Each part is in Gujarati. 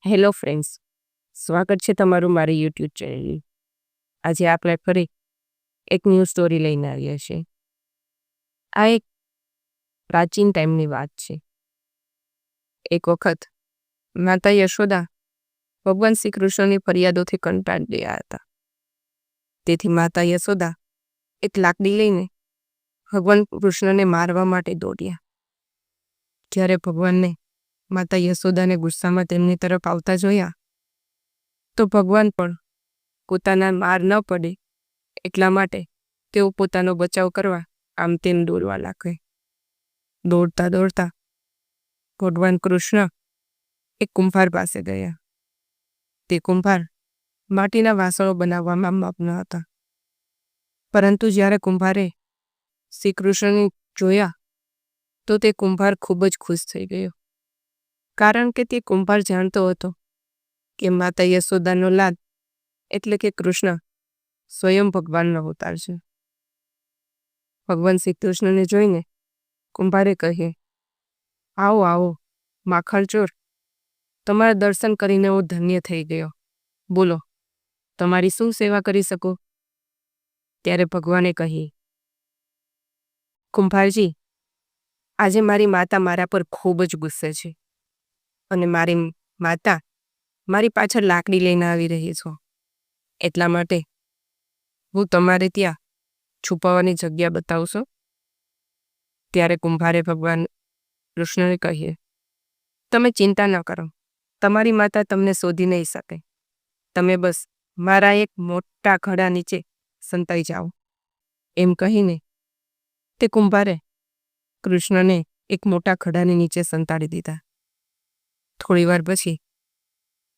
હેલો ફ્રેન્ડ્સ, સ્વાગત છે તમારું મારી યુટ્યુબ ચેનલ. આજે આપણે ફરી એક ન્યૂ સ્ટોરી લઈને આવ્યા છીએ. આ એક પ્રાચીન ટાઈમની વાત છે. એક વખત માતા યશોદા ભગવાન શ્રી કૃષ્ણની ફરિયાદોથી કંટાળી ગયા હતા. તેથી માતા યશોદા એક લાકડી લઈને ભગવાન કૃષ્ણને મારવા માટે દોડ્યા. જ્યારે ભગવાનને માતા યશોદાને ગુસ્સામાં તેમની તરફ આવતા જોયા તો ભગવાન પણ પોતાના માર ન પડે એટલા માટે તેઓ પોતાનો બચાવ કરવા આમ તેમ દોડવા લાગે. દોડતા દોડતા ભગવાન કૃષ્ણ એક કુંભાર પાસે ગયા. તે કુંભાર માટીના વાસણો બનાવવામાં મગ્ન હતા. પરંતુ જ્યારે કુંભારે શ્રી કૃષ્ણને જોયા તો તે કુંભાર ખૂબ જ ખુશ થઈ ગયો. કારણ કે તે કુંભાર જાણતો હતો કે માતા યશોદાનો લાડ એટલે કે કૃષ્ણ સ્વયં ભગવાનનો અવતાર છે. ભગવાન શ્રી કૃષ્ણને જોઈને કુંભારે કહે, આવો આવો માખણચોર, તમારા દર્શન કરીને હું ધન્ય થઈ ગયો. બોલો, તમારી શું સેવા કરી શકું? ત્યારે ભગવાને કહી, કુંભારજી, આજે મારી માતા મારા પર ખૂબ જ ગુસ્સે છે અને મારી માતા મારી પાછળ લાકડી લઈને આવી રહી છો. એટલા માટે હું તમારે ત્યાં છુપાવવાની જગ્યા બતાવશો? ત્યારે કુંભારે ભગવાન કૃષ્ણને કહીએ, તમે ચિંતા ન કરો, તમારી માતા તમને શોધી નહીં શકે. તમે બસ મારા એક મોટા ઘડા નીચે સંતાઈ જાઓ. એમ કહીને તે કુંભારે કૃષ્ણને એક મોટા ખડાની નીચે સંતાડી દીધા. થોડી વાર પછી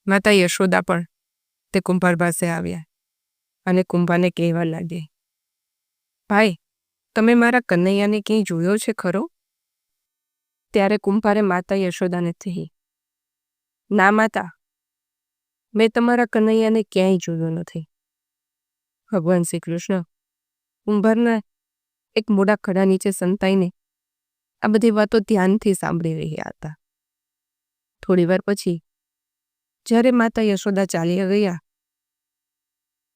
માતા યશોદા પણ તે કુંભાર પાસે આવ્યા અને કુંભારને કહેવા લાગ્યા, ભાઈ, તમે મારા કનૈયાને ક્યાંય જોયો છે ખરો? ત્યારે કુંભારે માતા યશોદાને કહી, ના માતા, મેં તમારા કનૈયાને ક્યાંય જોયો નથી. ભગવાન શ્રી કૃષ્ણ કુંભારના એક મોટા ખડા નીચે સંતાઈને આ બધી વાતો ધ્યાનથી સાંભળી રહ્યા હતા. થોડી વાર પછી જ્યારે માતા યશોદા ચાલી ગયા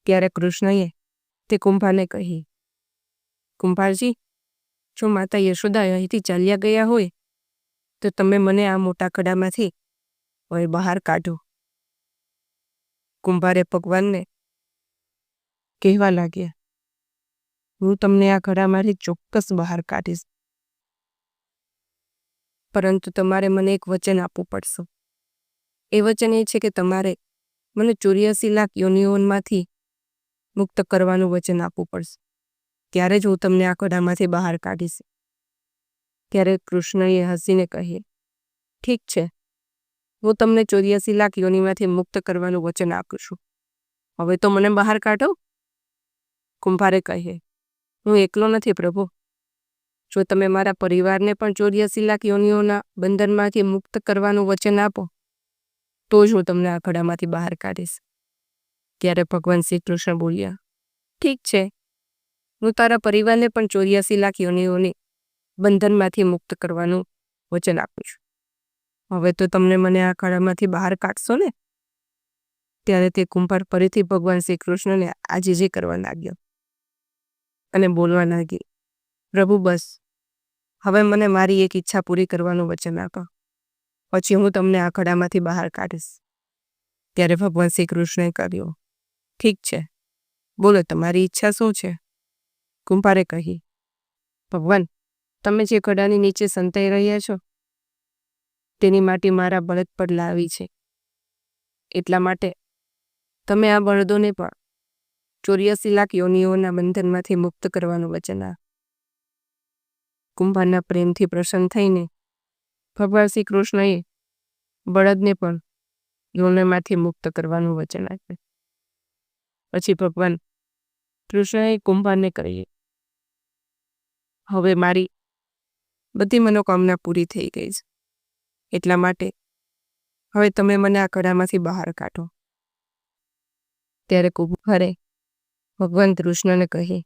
ત્યારે કૃષ્ણએ તે કુંભારને કહી, કુંભારજી, જો માતા યશોદા અહીંથી ચાલ્યા ગયા હોય તો તમે મને આ મોટા ખડામાંથી હવે બહાર કાઢો. કુંભારે ભગવાનને કહેવા લાગ્યા, હું તમને આ ખડામાંથી ચોક્કસ બહાર કાઢીશ, પરંતુ તમારે મને એક વચન આપવું પડશે. એ વચન એ છે કે તમારે મને 84 લાખ યોનિઓમાંથી મુક્ત કરવાનું વચન આપવું પડશે. ત્યારે જ હું તમને આ ખડામાંથી બહાર કાઢીશ. ત્યારે કૃષ્ણએ હસીને કહે, ઠીક છે, હું તમને 84 લાખ યોનિમાંથી મુક્ત કરવાનું વચન આપું છું. હવે તો મને બહાર કાઢો. કુંભારે કહે, હું એકલો નથી પ્રભુ. જો તમે મારા પરિવારને પણ 84 લાખ યોનિઓના બંધનમાંથી મુક્ત કરવાનું વચન આપો તો જ હું તમને આ ખડામાંથી બહાર કાઢીશ. ત્યારે ભગવાન શ્રી કૃષ્ણ બોલ્યા, ઠીક છે, હું તારા પરિવારને પણ 84 લાખ યોનિઓની બંધનમાંથી મુક્ત કરવાનું વચન આપું છું. હવે તો તમને મને આ ખડામાંથી બહાર કાઢશો ને? ત્યારે તે કુંભાર ફરીથી ભગવાન શ્રી કૃષ્ણને આજીજી કરવા લાગ્યો અને બોલવા લાગી, પ્રભુ, બસ હવે મને મારી એક ઈચ્છા પૂરી કરવાનું વચન આપો, પછી હું તમને આ ખડામાંથી બહાર કાઢીશ. ત્યારે ભગવાન શ્રી કૃષ્ણએ કહ્યું, ઠીક છે, બોલો, તમારી ઈચ્છા શું છે? કુંભારે કહી, ભગવાન, તમે જે ખડાની નીચે સંતાઈ રહ્યા છો તેની માટી મારા બળદ પર લાવી છે. એટલા માટે તમે આ બળદોને પણ 84 લાખ યોનિઓના બંધનમાંથી મુક્ત કરવાનું વચન આપ. કુંભારના પ્રેમથી પ્રસન્ન થઈને ભગવાન શ્રી કૃષ્ણએ બળદને પણ યોનિમાંથી મુક્ત કરવાનું વચન આપ્યું. પછી ભગવાન કૃષ્ણએ કુંભારને કહ્યું, હવે મારી બધી મનોકામના પૂરી થઈ ગઈ છે. એટલા માટે હવે તમે મને આ ખડામાંથી બહાર કાઢો. ત્યારે કુંભારે ભગવાન કૃષ્ણને કહે,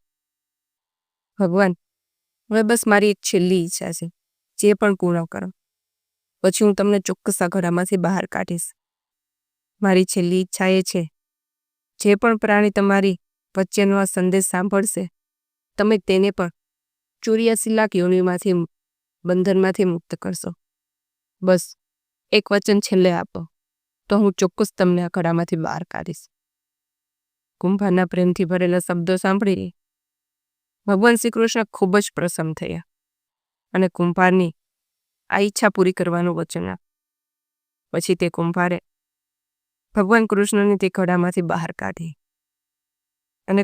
ભગવાન, હવે બસ મારી એક છેલ્લી ઈચ્છા છે, જે પણ પૂર્ણ કરો, પછી હું તમને ચોક્કસ આ ખડામાંથી બહાર કાઢીશ. મારી છેલ્લી ઈચ્છા એ છે, જે પણ પ્રાણી તમારી વચ્ચેનો આ સંદેશ સાંભળશે, તમે તેને પણ 84 લાખ યોનિમાંથી બંધનમાંથી મુક્ત કરશો. બસ એક વચન છેલ્લે આપો, તો હું ચોક્કસ તમને આ કડામાંથી બહાર કાઢીશ. કુંભારના પ્રેમથી ભરેલા શબ્દો સાંભળી ભગવાન શ્રી કૃષ્ણ ખૂબ જ પ્રસન્ન થયા અને કુંભારની આ ઈચ્છા પૂરી કરવાનું વચન આપ્યું. પછી તે કુંભારે ભગવાન કૃષ્ણને તે કડામાંથી બહાર કાઢી અને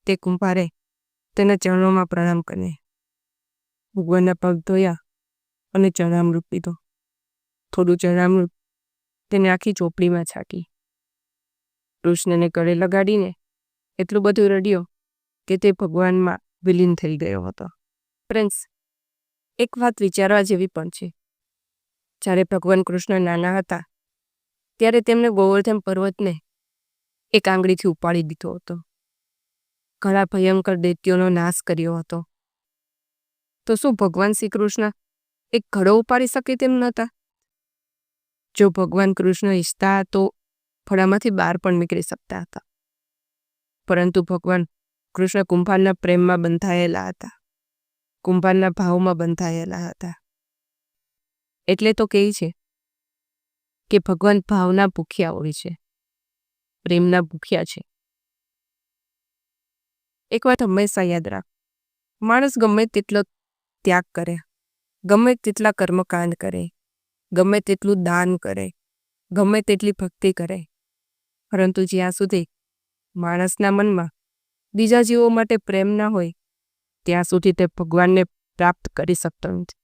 તે કુંભારે તેના ચરણોમાં પ્રણામ કરી ભગવાનના પગ ધોયા અને ચરણામૃત પીધો. થોડું ચરણામૃત તેને આખી ચોપડીમાં છાંટી. કૃષ્ણને ગળે લગાડીને એટલું બધું રડ્યો કે તે ભગવાનમાં વિલીન થઈ ગયો હતો. ફ્રેન્ડ્સ, એક વાત વિચારવા જેવી પણ છે. જ્યારે ભગવાન કૃષ્ણ નાના હતા ત્યારે તેમને ગોવર્ધન પર્વતને એક આંગળીથી ઉપાડી દીધો હતો. ઘણા ભયંકર દૈત્યોનો નાશ કર્યો હતો. તો શું ભગવાન શ્રી કૃષ્ણ એક ઘડો ઉપાડી શકે તેમ નહોતા? જો ભગવાન કૃષ્ણ ઈચ્છતા તો ફળામાંથી બહાર પણ નીકળી શકતા હતા. પરંતુ ભગવાન કૃષ્ણ કુંભારના પ્રેમમાં બંધાયેલા હતા, કુંભારના ભાવમાં બંધાયેલા હતા. એટલે તો કહે છે કે ભગવાન ભાવના ભૂખ્યા હોય છે, પ્રેમના ભૂખ્યા છે. એક વાત હંમેશા યાદ રાખ, માણસ ગમે તેટલો ત્યાગ કરે, ગમે તેટલા કર્મકાંડ કરે, ગમે તેટલું દાન કરે, ગમે તેટલી ભક્તિ કરે, પરંતુ જ્યાં સુધી માણસના મનમાં બીજા જીવો માટે પ્રેમ ના હોય ત્યાં સુધી તે ભગવાનને પ્રાપ્ત કરી શકતો નથી.